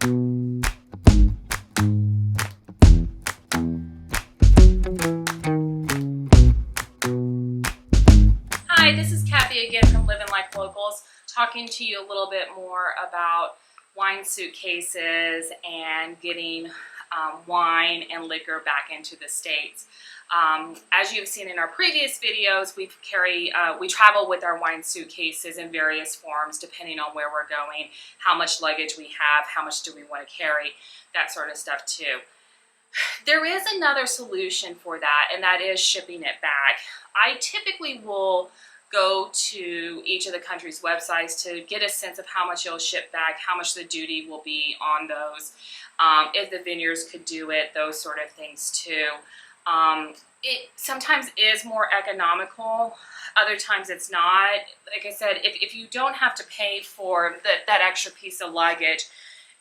Hi, this is Kathy again from Living Like Locals, talking to you a little bit more about wine suitcases and getting wine and liquor back into the States. As you've seen in our previous videos, we travel with our wine suitcases in various forms depending on where we're going, how much luggage we have, how much do we want to carry, that sort of stuff too. There is another solution for that, and that is shipping it back. I typically will go to each of the country's websites to get a sense of how much it'll ship back, how much the duty will be on those, if the vineyards could do it, those sort of things too. It sometimes is more economical, other times it's not. Like I said, if you don't have to pay for that extra piece of luggage,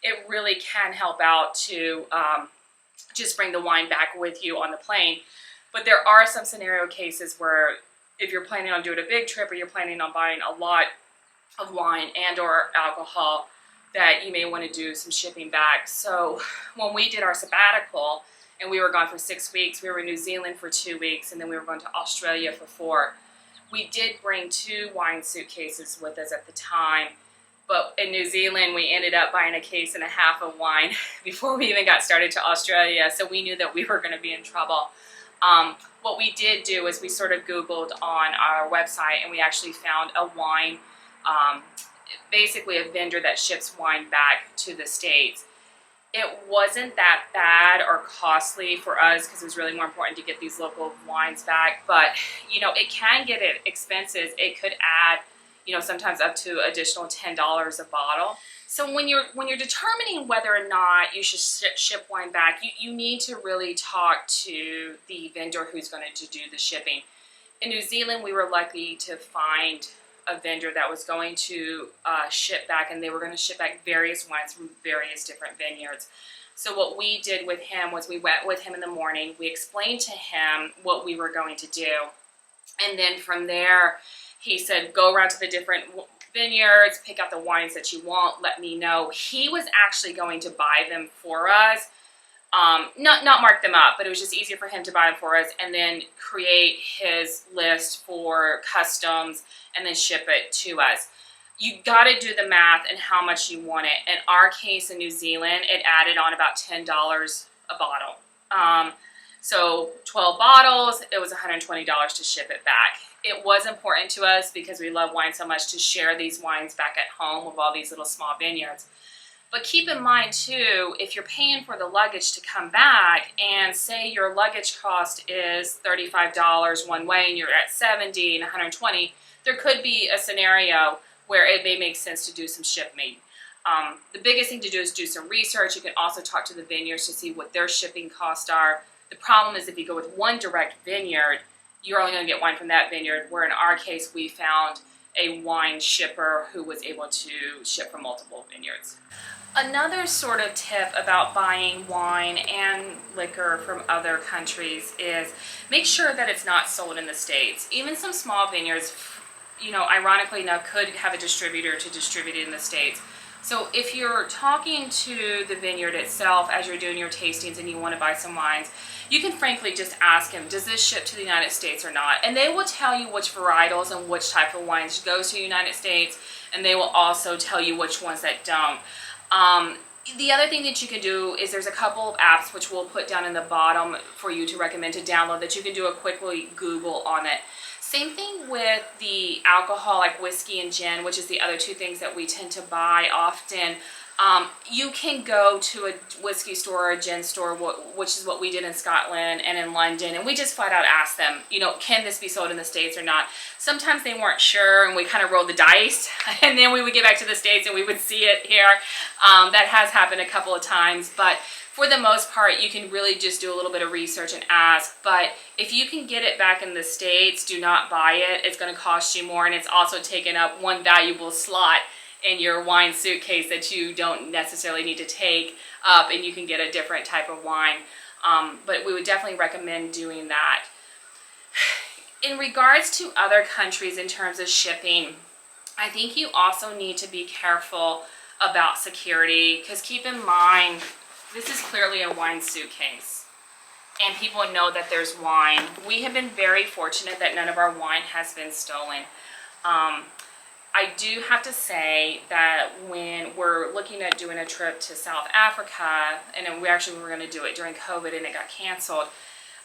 it really can help out to just bring the wine back with you on the plane. But there are some scenario cases where if you're planning on doing a big trip or you're planning on buying a lot of wine and or alcohol, that you may want to do some shipping back. So when we did our sabbatical and we were gone for 6 weeks, we were in New Zealand for 2 weeks, and then we were going to Australia for 4. We did bring 2 wine suitcases with us at the time. But in New Zealand, we ended up buying a case and a half of wine before we even got started to Australia, so we knew that we were going to be in trouble. What we did do is we sort of Googled on our website, and we actually found a wine, basically a vendor that ships wine back to the States. It wasn't that bad or costly for us because it was really more important to get these local wines back, but you know, it can get expensive. It could add, you know, sometimes up to additional $10 a bottle. So when you're determining whether or not you should ship wine back, you need to really talk to the vendor who's going to do the shipping. In New Zealand, we were lucky to find a vendor that was going to ship back, and they were going to ship back various wines from various different vineyards. So what we did with him was we went with him in the morning. We explained to him what we were going to do, and then from there, he said, go around to the different vineyards, pick out the wines that you want, let me know. He was actually going to buy them for us. Not mark them up, but it was just easier for him to buy them for us and then create his list for customs and then ship it to us. You got to do the math and how much you want it. In our case in New Zealand, it added on about $10 a bottle. So 12 bottles, it was $120 to ship it back. It was important to us because we love wine so much to share these wines back at home with all these little small vineyards. But keep in mind too, if you're paying for the luggage to come back and say your luggage cost is $35 one way and you're at $70 and $120, there could be a scenario where it may make sense to do some shipping. The biggest thing to do is do some research. You can also talk to the vineyards to see what their shipping costs are. The problem is if you go with one direct vineyard, you're only going to get wine from that vineyard, where in our case we found a wine shipper who was able to ship from multiple vineyards. Another sort of tip about buying wine and liquor from other countries is make sure that it's not sold in the States. Even some small vineyards, you know, ironically enough, could have a distributor to distribute it in the States. So if you're talking to the vineyard itself as you're doing your tastings and you want to buy some wines, you can frankly just ask them, does this ship to the United States or not? And they will tell you which varietals and which type of wines go to the United States, and they will also tell you which ones that don't. The other thing that you can do is there's a couple of apps which we'll put down in the bottom for you to recommend to download that you can do a quickly Google on it. Same thing with the alcohol, like whiskey and gin, which is the other 2 things that we tend to buy often. You can go to a whiskey store or a gin store, which is what we did in Scotland and in London, and we just flat out asked them, you know, can this be sold in the States or not? Sometimes they weren't sure, and we kind of rolled the dice, and then we would get back to the States and we would see it here. That has happened a couple of times, but for the most part, you can really just do a little bit of research and ask. But if you can get it back in the States, do not buy it. It's going to cost you more, and it's also taken up one valuable slot in your wine suitcase that you don't necessarily need to take up, and you can get a different type of wine. But we would definitely recommend doing that. In regards to other countries in terms of shipping, I think you also need to be careful about security, because keep in mind, this is clearly a wine suitcase. And people know that there's wine. We have been very fortunate that none of our wine has been stolen. I do have to say that when we're looking at doing a trip to South Africa, and we were going to do it during COVID and it got canceled,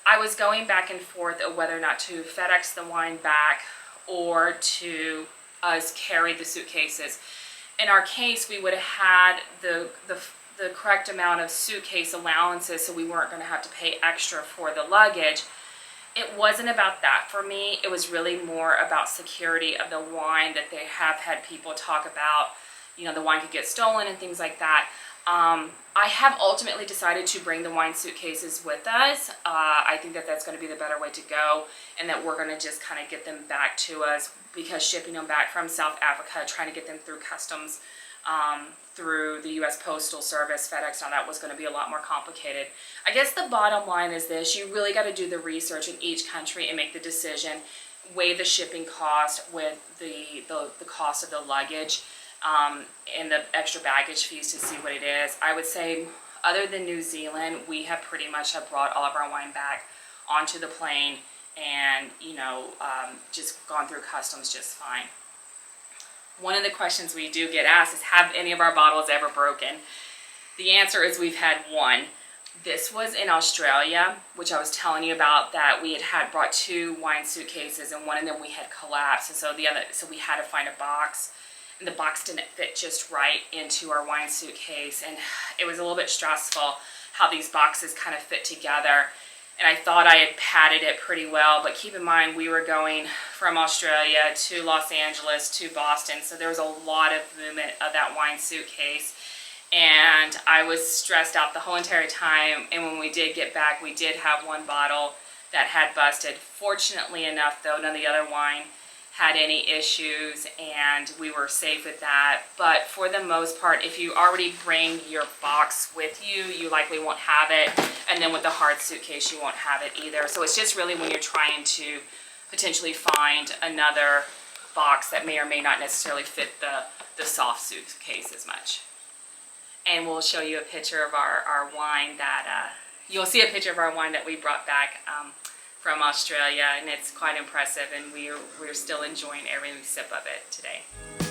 I was going back and forth of whether or not to FedEx the wine back or to us carry the suitcases. In our case, we would have had the correct amount of suitcase allowances, so we weren't going to have to pay extra for the luggage. It wasn't about that for me. It was really more about security of the wine, that they have had people talk about, you know, the wine could get stolen and things like that. I have ultimately decided to bring the wine suitcases with us. I think that that's going to be the better way to go, and that we're going to just kind of get them back to us, because shipping them back from South Africa, trying to get them through customs, through the U.S. Postal Service, FedEx, now that was going to be a lot more complicated. I guess the bottom line is this: you really got to do the research in each country and make the decision, weigh the shipping cost with the cost of the luggage, and the extra baggage fees to see what it is. I would say, other than New Zealand, we have pretty much brought all of our wine back onto the plane, and just gone through customs just fine. One of the questions we do get asked is, have any of our bottles ever broken? The answer is we've had one. This was in Australia, which I was telling you about, that we had brought 2 wine suitcases, and one of them we had collapsed, and so we had to find a box, and the box didn't fit just right into our wine suitcase, and it was a little bit stressful how these boxes kind of fit together. And I thought I had padded it pretty well, but keep in mind, we were going from Australia to Los Angeles to Boston, so there was a lot of movement of that wine suitcase, and I was stressed out the whole entire time. And when we did get back, we did have one bottle that had busted. Fortunately enough, though, none of the other wine had any issues, and we were safe with that. But for the most part, if you already bring your box with you, you likely won't have it, and then with the hard suitcase, you won't have it either. So it's just really when you're trying to potentially find another box that may or may not necessarily fit the soft suitcase as much. And we'll show you a picture of our wine that, you'll see a picture of our wine that we brought back from Australia, and it's quite impressive, and we're still enjoying every sip of it today.